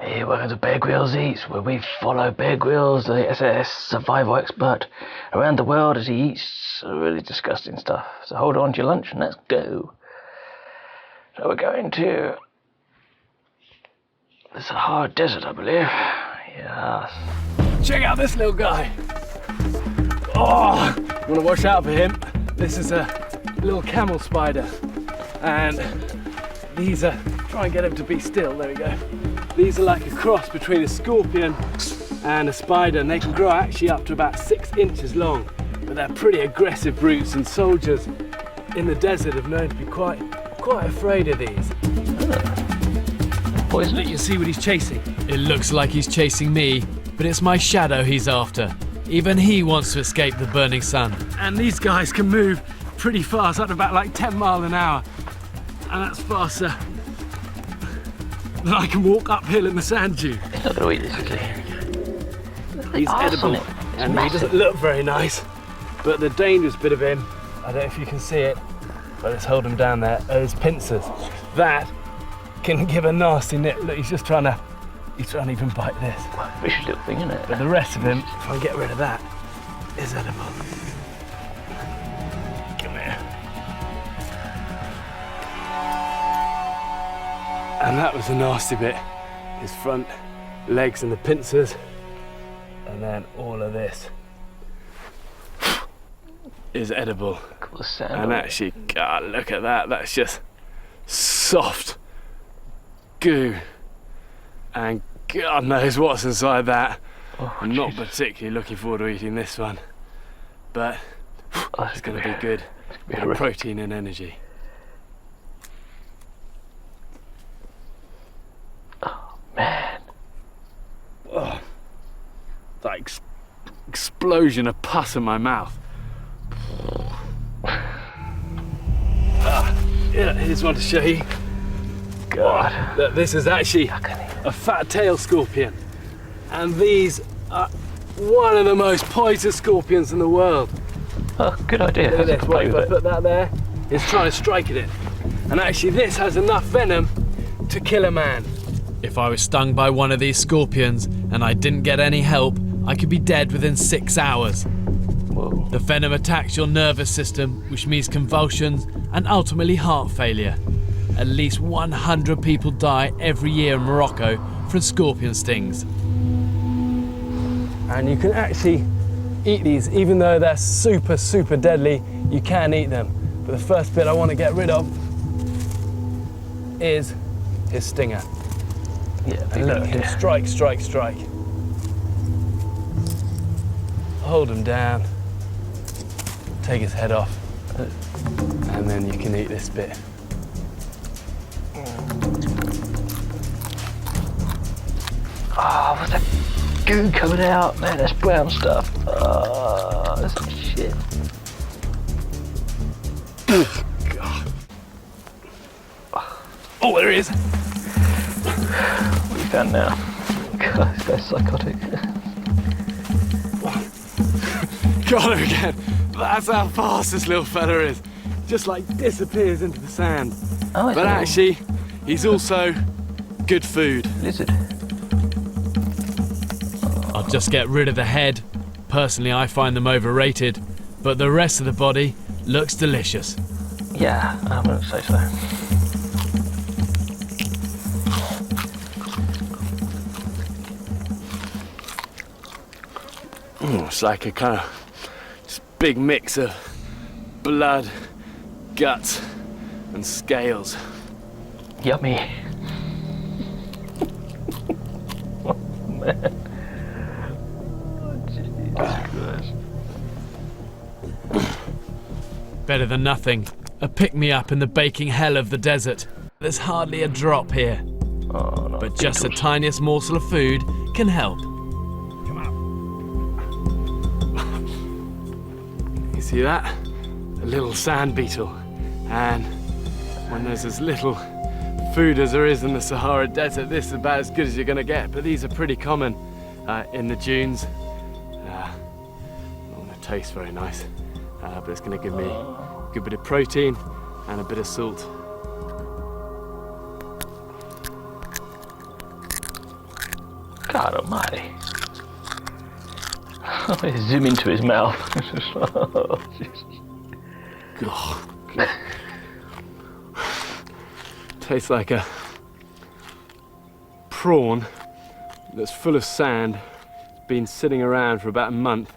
Hey, welcome to Bear Grylls Eats, where we follow Bear Grylls, the SAS survival expert, around the world as he eats really disgusting stuff. So hold on to your lunch and let's go. So we're going to the Sahara Desert, I believe. Yes. Check out this little guy. Oh, you want to watch out for him. This is a little camel spider, and these are, try and get him to be still, there we go. These are like a cross between a scorpion and a spider, and they can grow actually up to about 6 inches long, but they're pretty aggressive brutes, and soldiers in the desert have known to be quite afraid of these. Poison. You see what he's chasing? It looks like he's chasing me, but it's my shadow he's after. Even he wants to escape the burning sun. And these guys can move pretty fast, up to about like 10 miles an hour, and that's faster than I can walk uphill in the sand dune. He's not going to eat this, is he? He's edible, and he doesn't look very nice, but the dangerous bit of him, I don't know if you can see it, but let's hold him down there, are his pincers. That can give a nasty nip. Look, he's trying to even bite this. Vicious little thing, isn't it? But the rest of him, if I get rid of that, is edible. Come here. And that was the nasty bit. His front legs and the pincers. And then all of this is edible. And actually, God, look at that. That's just soft goo. And God knows what's inside that. Oh, I'm not particularly looking forward to eating this one, but it's going to be good. Bit of protein and energy. Oh man! Oh, that explosion of pus in my mouth. Yeah, here's one to show you. God, Look, this is actually a fat tail scorpion, and these are one of the most poisonous scorpions in the world. oh, good idea. Look at this, Play if with I it. put that there, it's trying to strike at it. And actually this has enough venom to kill a man. If I was stung by one of these scorpions and I didn't get any help, I could be dead within 6 hours. Whoa. The venom attacks your nervous system, which means convulsions and ultimately heart failure. At least 100 people die every year in Morocco from scorpion stings. And you can actually eat these, even though they're super, super deadly, you can eat them. But the first bit I want to get rid of is his stinger. Yeah, And look, him strike, strike, strike. Hold him down, take his head off, and then you can eat this bit. Oh, what's that goo coming out? Man, that's brown stuff. Oh, that's shit. God. Oh, there he is. What have you found now? God, this guy's psychotic. Got him again. That's how fast this little fella is. Just like disappears into the sand. Oh, it's But a actually, he's also good food. lizard. I'll just get rid of the head. Personally, I find them overrated, but the rest of the body looks delicious. Yeah, I wouldn't say so. It's like a kind of just big mix of blood, guts, and scales. Yummy. Oh, man. Oh, Jesus Christ. Better than nothing. A pick-me-up in the baking hell of the desert. There's hardly a drop here, Oh, no. but just the tiniest morsel of food can help. You see that? A little sand beetle. And when there's as little food as there is in the Sahara Desert, this is about as good as you're going to get. But these are pretty common in the dunes. Not going to taste very nice, but it's going to give me a good bit of protein and a bit of salt. God almighty. Zoom into his mouth. Oh, God. Tastes like a prawn that's full of sand, been sitting around for about a month,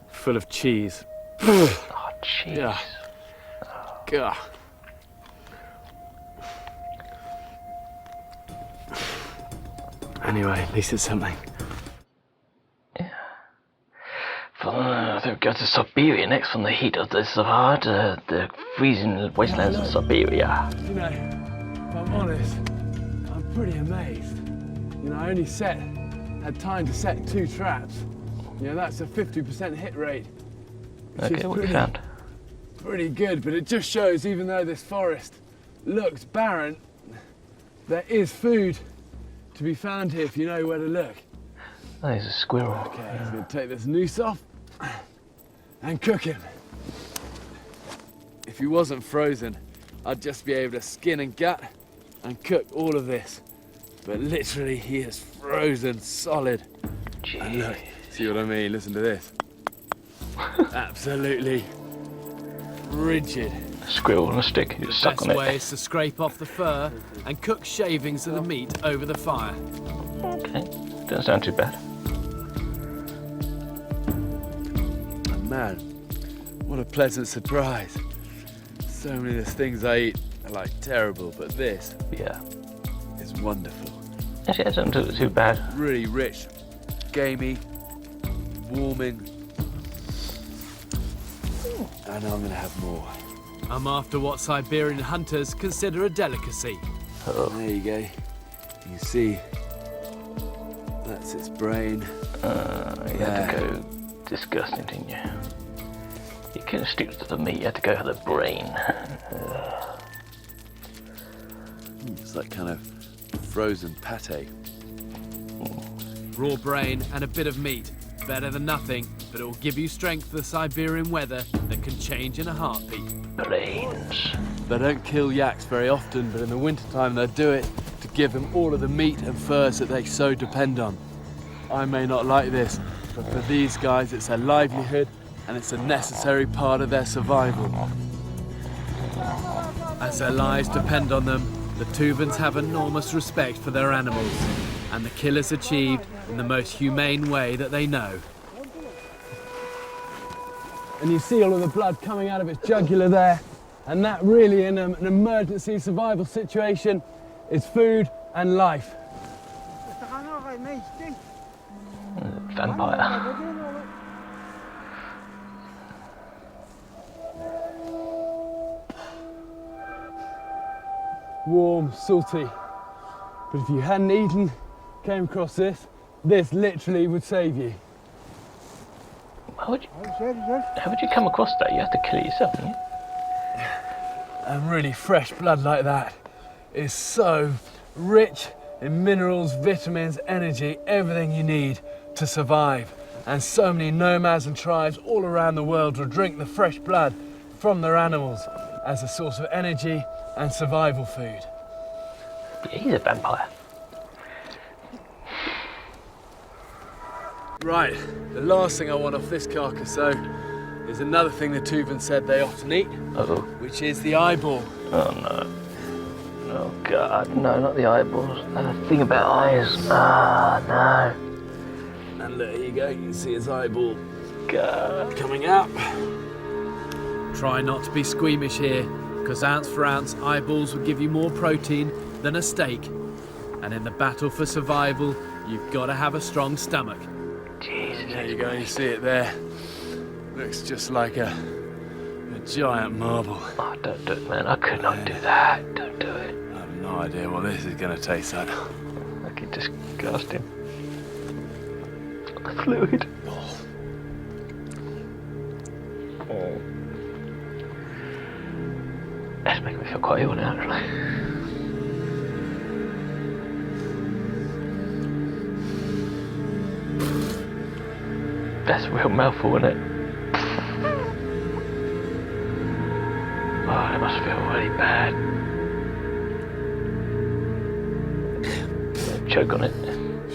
full of cheese. oh jeez. Yeah. God. Anyway, at least it's something. They go to Siberia next from the heat of the Sahara, the freezing wastelands of Siberia. You know, if I'm honest, I'm pretty amazed. You know, I only had time to set 2 traps. You know, that's a 50% hit rate. Okay, what you found? Pretty good, but it just shows, even though this forest looks barren, there is food to be found here if you know where to look. Oh, there's a squirrel. Okay, I'm going to take this noose off and cook him. If he wasn't frozen, I'd just be able to skin and gut and cook all of this. But literally, he is frozen solid. And look, see what I mean? Listen to this. Absolutely rigid. A squirrel on a stick, you just suck on Best it. way is to scrape off the fur and cook shavings of the meat over the fire. Okay, doesn't sound too bad. Man, what a pleasant surprise. So many of the things I eat are like terrible, but this Yeah. is wonderful. Actually, it doesn't look too bad. Really rich, gamey, warming. And I'm gonna have more. I'm after what Siberian hunters consider a delicacy. There you go. You can see that's its brain. You had to go disgusting, didn't you? You couldn't stick to the meat, you had to go for the brain. It's like kind of frozen pate. Raw brain and a bit of meat. Better than nothing, but it will give you strength for the Siberian weather that can change in a heartbeat. Brains. They don't kill yaks very often, but in the wintertime they do it to give them all of the meat and furs that they so depend on. I may not like this, but for these guys it's their livelihood and it's a necessary part of their survival. As their lives depend on them, the Tuvans have enormous respect for their animals, and the kill is achieved in the most humane way that they know. And you see all of the blood coming out of its jugular there, and that really in an emergency survival situation is food and life. Vampire. Warm, salty. But if you hadn't eaten, came across this literally would save you. How would you come across that? You have to kill it yourself, don't you? And really fresh blood like that is so rich in minerals, vitamins, energy, everything you need to survive. And so many nomads and tribes all around the world will drink the fresh blood from their animals as a source of energy and survival food. Yeah, he's a vampire. Right, the last thing I want off this carcass though is another thing the Tuvan said they often eat, Uh-oh. which is the eyeball. Oh no. Oh god, no, not the eyeballs. The thing about eyes. Ah, no. And there you go, you can see his eyeball God. coming out. Try not to be squeamish here, because ounce for ounce, eyeballs will give you more protein than a steak. And in the battle for survival, you've got to have a strong stomach. Jesus. There you go, you see it there. Looks just like a giant marble. Oh, don't do it, man. I could not do that. Don't do it. I have no idea what this is going to taste like. Fucking disgusting. The fluid. Oh. That's making me feel quite ill now, actually. That's a real mouthful, isn't it? Oh, it must feel really bad. Choke on it.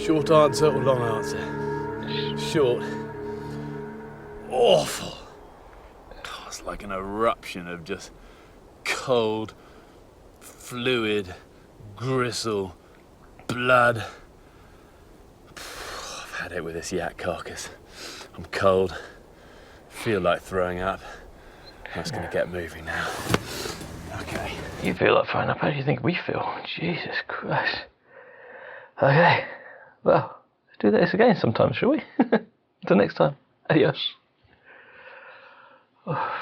Short answer or long answer? Short. Awful. Oh, it's like an eruption of just cold, fluid, gristle, blood. I've had it with this yak carcass. I'm cold. Feel like throwing up. I'm just gonna get moving now. Okay. You feel like throwing up? How do you think we feel? Jesus Christ. Okay. Well, let's do this again sometime, shall we? Until next time. Adios. Oh.